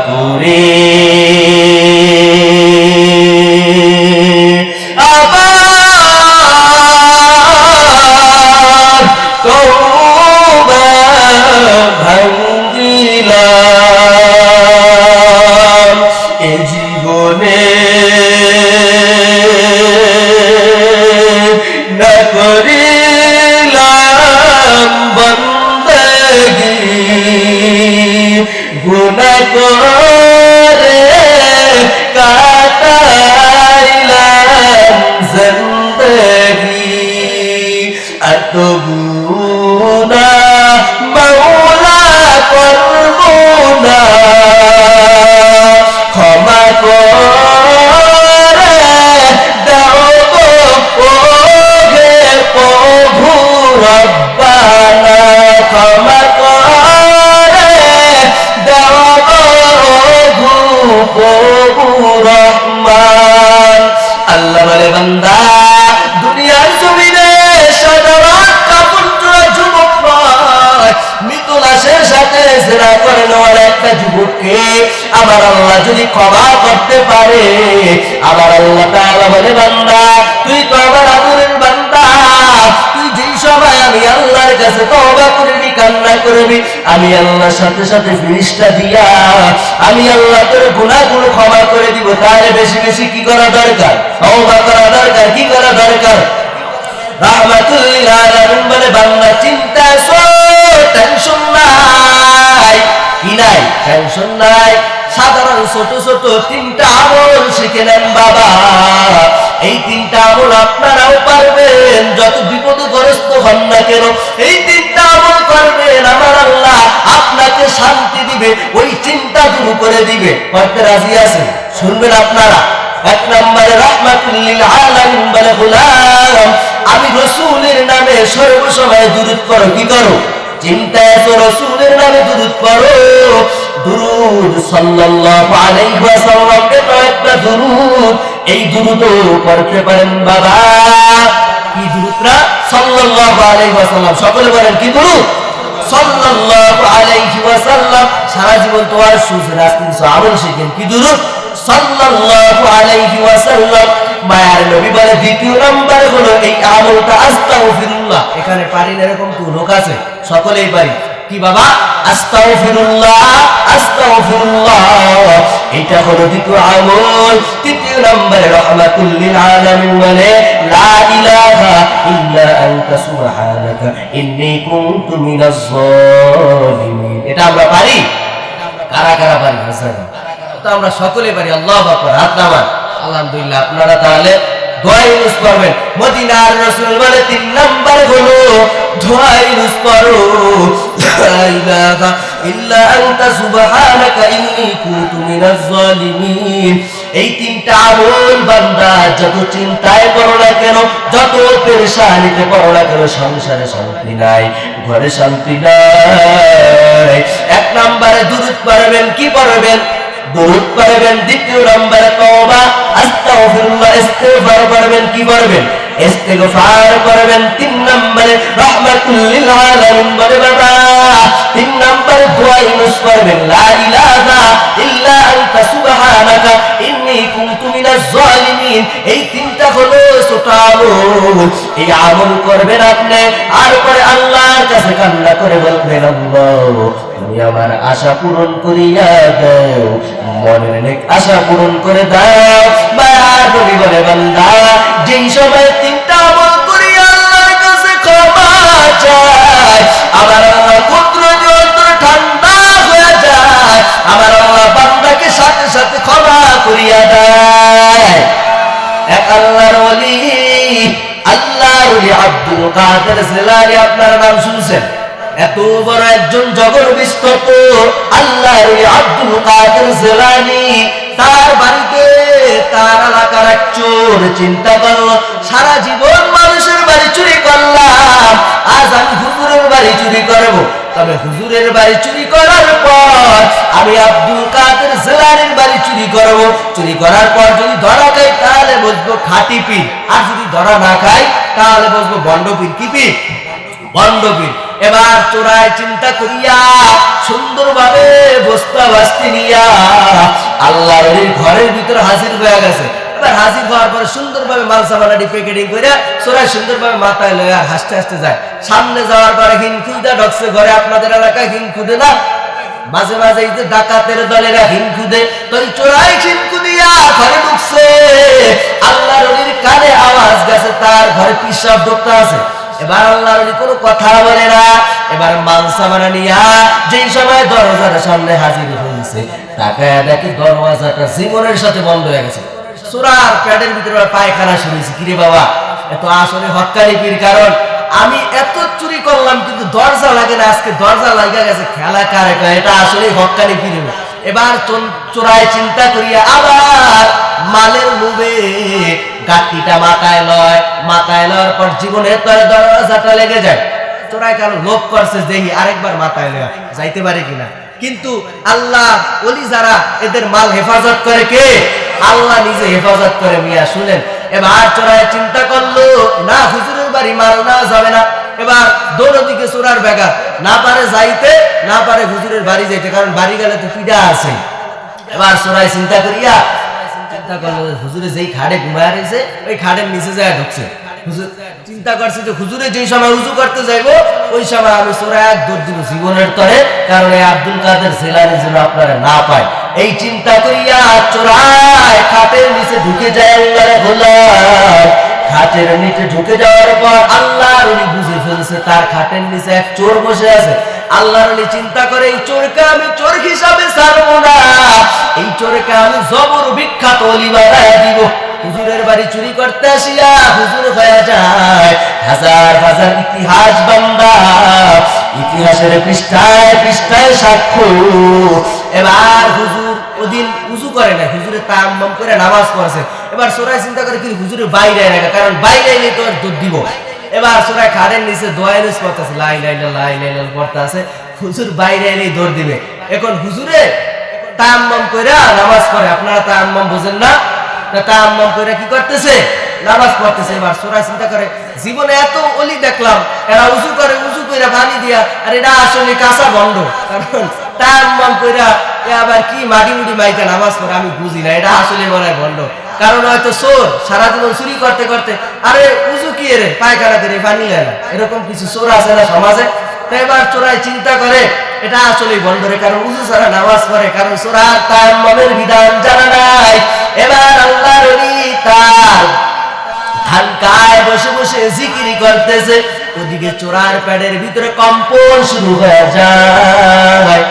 করে আমার আল্লাহ যদি ক্ষমা করতে পারে, আমার আল্লাহ তাআলা বলে বান্দা তুই তো আমার আদরের বান্দা, তুই যেই সময় আমি আল্লাহর কাছে তওবা করবি, কান্না করবি, আমি আল্লাহর সাথে সাথে ফেরেশতা দিয়া আমি আল্লাহ তোর গুনাহগুলো ক্ষমা করে দিব। তাহলে বেশি বেশি কি করা দরকার? তওবা করা দরকার। কি করা দরকার? রাহমাতুল লিল আলামিন বলে বান্দা চিন্তা টেনশন নাই, কি নাই? টেনশন নাই। সাধারণ ছোট ছোট তিনটা আমল শিখে নেন বাবা। এই তিনটা আমল আপনারাও পারবেন, যত বিপদগ্রস্ত হন না কেন এই তিনটা আমল করবেন, আমার আল্লাহ আপনাকে শান্তি দিবে, ওই চিন্তা দূর করে দিবে। করতে রাজি আছেন? শুনবেন আপনারা। এক নম্বরে রাহমাতুল লিল আলামিন বলে গোলাম আমি রাসূলের নামে সর্বসময় দুরূদ করো। কি করো? চিন্তা তো রাসূলের নামে দুরূদ করো। দুরূদ সাল্লাল্লাহু আলাইহি ওয়াসাল্লাম এটা একটা দুরূদ, এই দুরূদও করতে পারেন বাবা। কি দুরূদরা? সাল্লাল্লাহু আলাইহি ওয়াসাল্লাম। সকলে বলেন কি দুরূদ? সাল্লাল্লাহু আলাইহি ওয়াসাল্লাম। সারা জীবন তো আর সুজরাত কিছু আমল শিখেন, কি দুরূদ? সাল্লাল্লাহু আলাইহি ওয়াসাল্লাম। মায়ার নবী বলে দ্বিতীয় নাম্বার হলো এই আমলটা আস্তাগফিরুল্লাহ। এখানে পারি না এরকম তো লোক আছে? সকলেই পারি। কি বাবা? আস্তাগফিরুল্লাহ, আস্তাগফিরুল্লাহ। এটা হলো দ্বিতীয় আমল। তৃতীয় নম্বরে রাহমাতুল লিল আলামিন বলে লা ইলাহা ইল্লা আনতা সুবহানাকা ইন্নী কুনতু মিনাজ জালিমিন। এটা আমরা পারি? কারা কারা পারি? তো আমরা সকলে পারি। আল্লাহু আকবার। হাত নামান। আলহামদুলিল্লাহ। আপনারা তাহলে দোয়া ইউজ করবেন। মদিনার রাসূল বলে তিন নাম্বার হলো দোয়া ইউজ করো লা ইলাহা ইল্লা আনতা সুবহানাকা ইন্নী কুনতু মিনাজ জালিমিন। এই তিনটা আমল বান্দা যত চিন্তায় পড়ো না কেন, যত পেরেশানিতে পড়ো না কেন, সংসারে শান্তি নাই, ঘরে শান্তি নাই। এক নম্বরে দুরূদ পড়বেন। কি পড়বেন? দুরূদ পড়বেন। দ্বিতীয় নম্বরে তওবা আস্তাগফিরুল্লাহ ইস্তিগফার পড়বেন। কি পড়বেন? ইস্তিগফার পড়বেন। তিন নম্বরে রাহমাতুল লিল আলামিন বলে বাবা তিন নম্বরে দোয়া ইউজ করবেন লা ইলাহা ইল্লা আনতা সুবহানাকা ইন্নী কুনতু মিনাজ জালিমিন। এই তিনটা হলো ছোট আমল, এই আমল করবেন আপনি। আর পরে আল্লাহর কাছে কান্না করে বলবেন আল্লাহ তুমি আমার আশা পূরণ করিয়া দাও, মনের অনেক আশা পূরণ করে দাও। মায়ার নবী বলে বান্দা যেই সময় তিনটা আমল করি আল্লাহর কাছে ক্ষমা চায়, আমার আল্লাহ কুদরতি অন্তর ঠান্ডা হয়ে যায়, আমার আল্লাহ বান্দাকে সাথে সাথে ক্ষমা করিয়া দেয়। এক আল্লাহর ওলি, আল্লাহর ওলি আব্দুল কাদের জিলানী, আপনার নাম শুনছেন? এত বড় একজন জগৎ বিখ্যাত আল্লাহর ওলি আব্দুল কাদের জিলানী, তার বাড়িতে তার এলাকার এক চোর চিন্তা করলো সারা জীবন মানুষের বাড়ি চুরি করলাম, আজ আমি হুজুরের বাড়ি চুরি করব। তবে হুজুরের বাড়ি চুরি করার পর আমি আব্দুল কাদের জিলানীর বাড়ি চুরি করব। চুরি করার পর যদি ধরা খাই তাহলে বুঝবো খাঁটি পীর, আর যদি ধরা না খাই তাহলে বুঝবো ভণ্ড পীর। কি পীর? বন্ধবীর। এবার চোরাই চিন্তা করিয়া সুন্দরভাবে বস্তা বাস্তি নিয়া আল্লাহর ঘরের ভিতরে হাজির হয়ে গেছে। এবার হাজির হওয়ার পরে সুন্দরভাবে মাল সামানাটি প্যাকেটিং করে চোরাই সুন্দরভাবে মাথায় লইয়া হাসতে হাসতে যায়। সামনে যাওয়ার পরে হিনখুদা ঢকছে ঘরে। আপনাদের এলাকায় হিনখুদে না? মাঝে মাঝে এই যে ডাকাতের দলেরা হিনখুদে, তো এই চোরাই হিনখুদিয়া ঘরে ঢুকছে। আল্লাহর ওলির কানে আওয়াজ গেছে তার ঘরে পিশাব ঢুকতে আছে। এবার আল্লাহর ওলি কোনো কথা বলে না। এবার মাল সামানা নিয়া যেই সময় দরজার সামনে হাজির হয়েছে, তাকায় দেখি দরওয়াজাটা জীবনের সাথে বন্ধ হয়ে গেছে। চোরার প্যাডের ভিতরে পায়খানা শুনেছি। কিরে বাবা, এত আসলে হক্কানি পীর। কারণ আমি এত চুরি করলাম কিন্তু দরজা লাগে না, আজকে দরজা লাগা গেছে। খেলা কারে কয়, এটা আসলে হক্কানি পীর। এবার চোরায় চিন্তা করিয়া আবার মালের লোভে গাঠিটা মাথায় লয়। মাথায় লওয়ার পর জীবনের তরে দরজাটা লেগে যায়। চোরায় কারো লোভ করছে, দেখি আরেকবার মাথায় লয়া যাইতে পারে কিনা। কিন্তু আল্লাহ ওলি যারা, এদের মাল হেফাজত করে কে? আল্লাহ নিজে হেফাজত করে। মিয়া শুনেন, এবার চোরায় চিন্তা করলো না, হুজুরের বাড়ি মাল নেওয়া যাবে না। এবার দোনো দিকে চোরার ব্যাঘাত, না পারে যাইতে, না পারে হুজুরের বাড়ি যাইতে, কারণ বাড়ি গেলে তো পিডা আছে। এবার চোরাই চিন্তা করিয়া চিন্তা করলো হুজুরে যেই খাটে ঘুমায় রয়েছে ওই খাটের নিচে যায় ঢুকছে। হুজুর চিন্তা করছে যে হুজুরে যেই সময় উজু করতে যাইবো ওই সময় আমি চোরায় এক দৌড় দিব জীবনের তরে, কারণ এই আব্দুল কাদের জিলানী যেন আপনারা না পায়। এই চিন্তা করিয়া চোরায় খাটের নিচে ঢুকে যায়। আল্লাহর গোলাম খাটের নিচে ঢুকে যাওয়ার পর আল্লাহর ওলি বুঝে ফেলছে তার খাটের নিচে এক চোর বসে আছে। আল্লাহর ওলি চিন্তা করে, এই চোরকে আমি চোর হিসাবে ছাড়বো না, এই চোরকে আমি জবর বিখ্যাত ওলি বানায় দিব। হুজুরের বাড়ি চুরি করতে আসিয়া হুজুর হয়ে যায় হাজার হাজার ইতিহাস বান্দা, ইতিহাসের পৃষ্ঠায় পৃষ্ঠায় সাক্ষ্য। এবার হুজুর ওদিন উজু করে না, হুজুরে তায়াম্মুম করে নামাজ পড়ছে। এবার চোরাই চিন্তা করে কি হুজুরের বাইরে রাখা, কারণ বাইরে নেই তো দুধ দিব। এবার চোরাই খাড়ের নিচে দোয়া নিউজ পড়তেছে, লাই লাই লাই লাই পড়তে আছে। হুজুর বাইরে এলেই দৌড় দিবে। এখন হুজুরে তায়াম্মুম করে নামাজ পড়ে। আপনারা তায়াম্মুম বোঝেন না? তায়াম্মুম করে কি করতেছে? নামাজ পড়তেছে। এবার চোরাই চিন্তা করে, জীবনে এত ওলি দেখলাম, এরা উজু করে, উজু করে পানি দিয়া, আর এটা আসলে কাঁচা বন্ধ। কারণ তায়াম্মুম কইরা আবার কি মাটি মুটি মাইকে নামাজ পড়ে, আমি বুঝি না, এটা আসলে মনে হয় বন্ধ। কারণ হয়তো চোর সারা জীবন চুরি করতে করতে, আরে উজু কি রে পায়খানা করে পানি নেয় না, এরকম কিছু চোর আছে না সমাজে। তো এবার চোরাই চিন্তা করে এটা আসলেই বন্ধ রে, কারণ উজু ছাড়া নামাজ পড়ে, কারণ চোরার তায়াম্মুমের বিধান জানা নাই। এবার আল্লাহর ওলি তার ধানকায় বসে বসে জিকির করতেছে, ওদিকে চোরার প্যাডের ভিতরে কম্পন শুরু হয়ে যায়।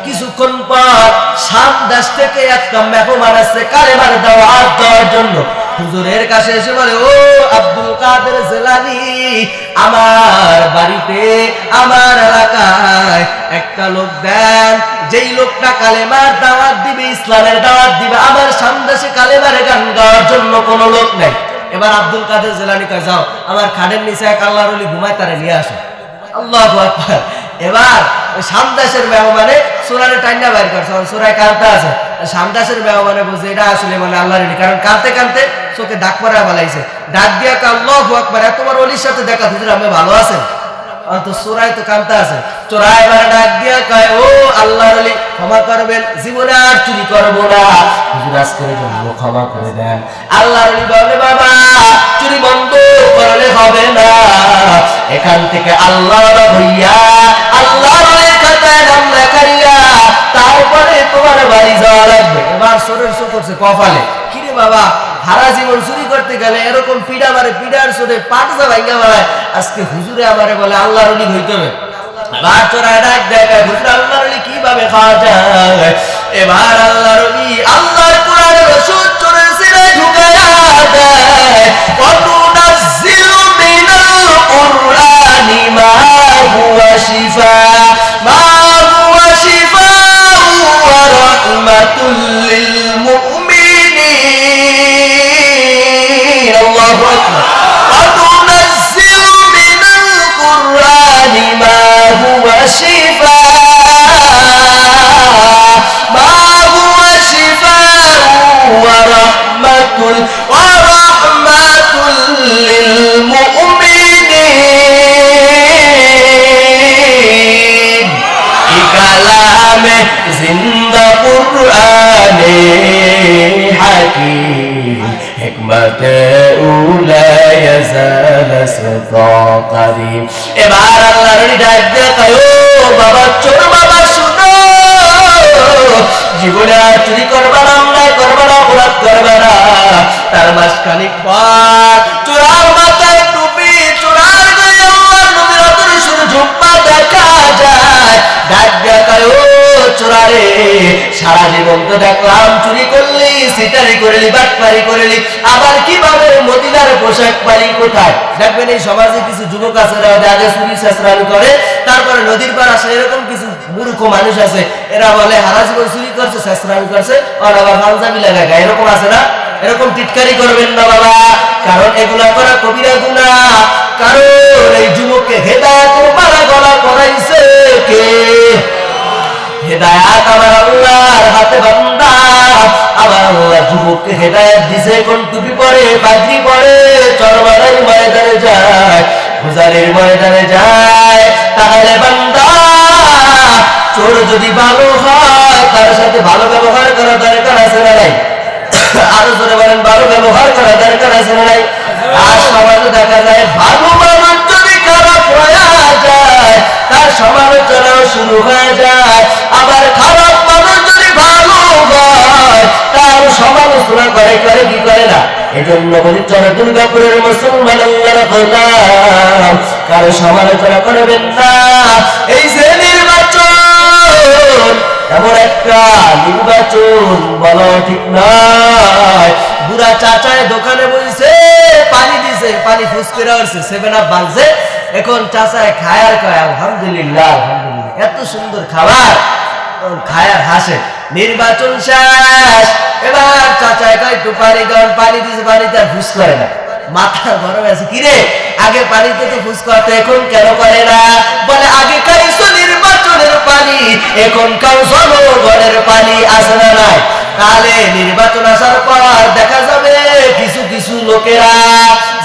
কিছুক্ষণ পর শাম দেশ থেকে একটা মেহমান আসছে কালেমার দাওয়াত দেওয়ার জন্য। হুজুরের কাছে এসে বলে, ও আব্দুল কাদের জিলানী, আমার বাড়িতে আমার এলাকায় একটা লোক দেন, যেই লোকটা কালেমার দাওয়াত দিবে, ইসলামের দাওয়াত দিবে। আমার সামদেশে কালেমার গান গাওয়ার জন্য কোনো লোক নেই। এবার আব্দুল কাদের জিলানী কয়, যাও আমার খাটের নিচে এক আল্লাহর ওলি ঘুমায়, তারে নিয়ে আসো। আল্লাহু আকবার। এবার ওই সামদাসের মেহমানে সোরারে টাইনা বাইর করছে, সোরায় কাঁদতে আছে। সামদাসের মেহমানে বলছে এটা আসলে মানে আল্লাহর ওলি, কারণ কাঁদতে কাঁদতে চোখে ডাক পড়া বালাইছে। ডাক দিয়া আল্লাহু আকবার, তোমার ওলির সাথে দেখা, হুজুর আপনি ভালো আছেন? তো চোরাই তো কাঁদতে আছে। চোরাই এবার ডাক দিয়া কয়, ও আল্লাহর ওলি ক্ষমা করবেন, জীবনে আর চুরি করবো না, হুজুর আজকের জন্য ক্ষমা করে দেন। আল্লাহর ওলি বলে, বাবা চুরি বন্ধ করলে হবে না, এখান থেকে আল্লাহ হইয়া আল্লাহর খাতায় নাম লেখাইয়া তারপরে তোমার বাড়ি যাওয়া লাগবে। এবার চোরের চোখ করছে কপালে, কিরে বাবা সারা জীবন চুরি করতে গেলে এরকম পিডা মারে, পিডার চোরে পাটজা ভাঙ্গা মারায়, আজকে হুজুরে আমারে বলে আল্লাহর ওলি হইতে হবে। এবার চোরায় ডাক দেখায়, হুজুর আল্লাহর ওলি কিভাবে খাওয়া যায়? এবার আল্লাহর ওলি আল্লাহর কোরআনের ওষুধ চোরের সিনায় ঢুকায়া দেয়। ওয়াতুনাজ্জিলু মিনাল কুরআনি মা হুয়া শিফা, মা হুয়া শিফা ওয়া রাহমাতুল লিল মুমিনিন। আল্লাহু আকবার। ওয়াতুনাজ্জিলু মিনাল কুরআনি মা হুয়া শিফা, মা হুয়া শিফা ওয়া রাহমাতুল লিল মুমিনিন। মাতাউলা ইয়াজাল সাদাকারি। এবার আল্লাহর ডাক দিয়ে কয়, ও বাবা চোর বাবা শুনো, জীবনে আর চুরি করবা না, অন্যায় করবা না, অপরাধ করবা না। তার মাসখানিক পর চোরার মাথায় টুপি, চোরার গায়ে আল্লাহর নবীর আদর্শের ঝুম্পা দেখা যায়। ডাক দিয়া কয়, ও চোরারে, সারা জীবন তো দেখলাম চুরি করলি, সিটারি করলি, বাটপারি করলি, আবার কিভাবে মদিনার পোশাক পালি কোথায়? দেখবেন এই সমাজে কিছু যুবক আছে আগে চুরি চেষ্টামি করে, তারপরে নদীর পার আসে, এরকম কিছু মূর্খ মানুষ আছে, এরা বলে হারা জীবন চুরি করছে, চেষ্টামি করছে, আর আবার পাঞ্জাবি লাগায়, এরকম আছে না? এরকম টিটকারি করবেন না বাবা, কারণ এগুলা করা কবিরা গুনাহ। কারণ এই যুবককে হেদায়েতের মালা গলা করাইছে কে? হেদায়েত আমার আল্লাহর হাতে বান্দা। আমার আল্লাহ যুবককে হেদায়েত দিছে, কোন টুপি পরে, পাগড়ি পরে, চরবারের ময়দানে যায়, গুজারের ময়দানে যায়। তাহলে বান্দা, চোর যদি ভালো হয়, তার সাথে ভালো ব্যবহার করা দরকার আছে না নাই? আরো জোরে বলেন, ভালো ব্যবহার করা দরকার আছে না নাই? আর সমাজে দেখা যায় ভালো মানুষ যদি খারাপ হয়ে যায়, তার সমালোচনাও শুরু হয়ে যায়। আবার খারাপ মানুষ যদি ভালো হয়, তার সমালোচনা করে কি করে না? এজন্য বলি, চলো দুর্গাপুরের মুসলমান আল্লাহর গোলাম, কারো সমালোচনা করবেন না। এই যে নির্বাচন, এমন একটা নির্বাচন বলা ঠিক নয়। বুড়া চাচায় দোকানে বসে পানি দিছে, পানি ফুস করে আসছে, 7 আপ বাজছে, এখন চাচায় খায় আর কয় আলহামদুলিল্লাহ, আলহামদুলিল্লাহ, এত সুন্দর খাবার, খায় আর হাসে। নির্বাচন শেষ, এবার চাচায় কয় একটু পানি দেন, পানি দিছে, পানিতে আর ফুস করে না। মাথা গরম আছে, কিরে আগে পানিতে তো ফুস করতে, এখন কেন করে না? বলে আগে খাইছো নির্বাচনের পানি, এখন খাও জনগণের পানি, আছে না নাই? তাহলে নির্বাচন আসার পর দেখা যাবে কিছু কিছু লোকেরা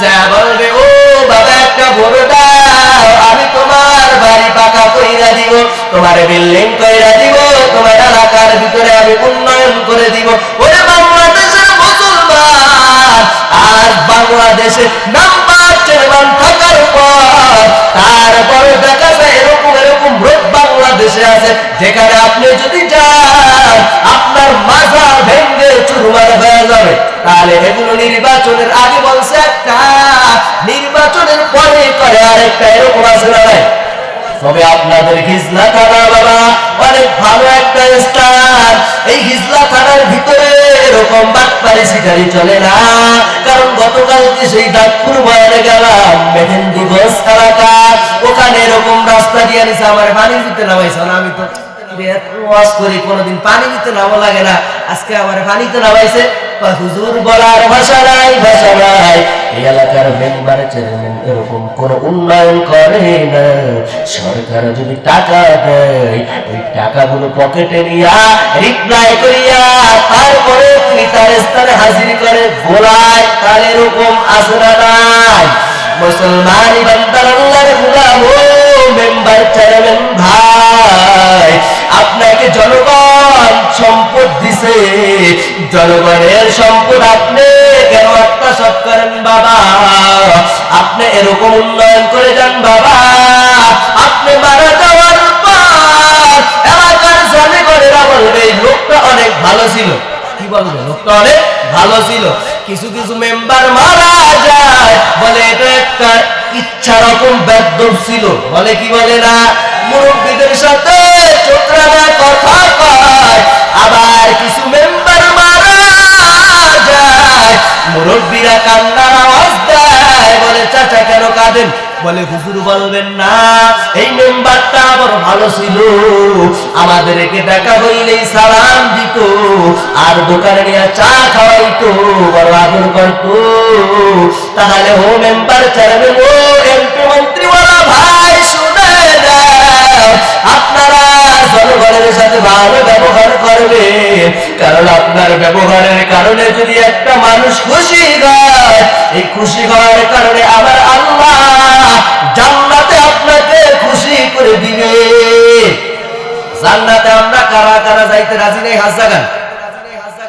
যা বলবে, ও বাবা একটা ভোট দাও, আমি তোমার বাড়ি পাকা কইরা দিব, তোমার বিল্ডিং কইরা দিব, তোমার এলাকার ভিতরে আমি উন্নয়ন করে দিব। ওরে বাংলাদেশের মুসলমান, আর বাংলাদেশে নাম্বার চেয়ারম্যান থাকার পর তারপরে দেখা যায় এরকম ভোট বাংলাদেশে আছে, যেখানে আপনি যদি যান আপনার মাথা ভেঙে চুরমার হয়ে যাবে। তাহলে এগুলো নির্বাচনের আগে বলছে একটা, নির্বাচনের পরে করে আরেকটা, এরকম আছে না ভাই? তবে আপনাদের হিজলা থানা বাবা অনেক ভালো একটা স্থান। এই হিজলা থানার ভিতরে এরকম বাটপারি সিটারি চলে না, কারণ গতকালকে সেই দাঁতপুর বয়ানে গেলাম, মেহেন্দিগঞ্জ এলাকা, ওখানে এরকম রাস্তা দিয়ে নিছে, আমার পানি দিতে নামাইছে না। আমি তো ওয়াজ করি, কোনোদিন পানি দিতে নামও লাগে না, আজকে আমার পানিতে নামাইছে। হুজুর বলার ভাষা নাই, ভাষা নাই। এই এলাকার মেম্বার চেয়ারম্যান এরকম কোন উন্নয়ন করে না। সরকার যদি টাকা দেয়, ওই টাকাগুলো পকেটে নিয়া রিপ্লাই করিয়া তারপরে তিনি তার স্থানে হাজির করে গোলায়। তার এরকম আছে না নাই? মুসলমান বান্দার আল্লাহর গোলাম, ও মেম্বার চেয়ারম্যান ভাই, আপনাকে জনগণ সম্পদ দিছে, জনগণের সম্পদ আপনি কেন আত্মসাৎ করেন বাবা? আপনি এরকম উন্নয়ন করে যান বাবা। আপনি মারা যাওয়ার পর এলাকার জনগণেরা বলবে লোকটা অনেক ভালো ছিল। কি বলবে? লোকটা অনেক ভালো ছিল। কিছু কিছু মেম্বার মারা যায়, বলে এটা একটা ইচ্ছা রকম বেদ্যপ ছিল, বলে কি বলে না, মুরব্বীদের সাথে চোখরানা কথা কয়। আবার কিছু মেম্বার মারা যায়, মুরব্বীরা কান্নার আওয়াজ দেয়, বলে চাচা কেন কাঁদেন? বলে হুজুর বলবেন না, এই মেম্বারটা বড় ভালো ছিল, আমাদেরকে দেখা হইলেই সালাম দিত, আর দোকানে নিয়ে চা খাওয়াইতো, বড় আদর করত। তাহলে ও মেম্বার চেয়ারম্যান, ও এমপি মন্ত্রীওয়ালা ভাই, শুনে দাও, আপনারা জনগণের সাথে ভালো ব্যবহার করবেন, কারণ আপনার ব্যবহারের কারণে যদি একটা মানুষ খুশি হয়, এই খুশি হওয়ার কারণে আমার আল্লাহ জান্নাতে আপনাকে খুশি করে দিবে। জান্নাতে আমরা কারা কারা যাইতে রাজি নেই? হাত জাগান।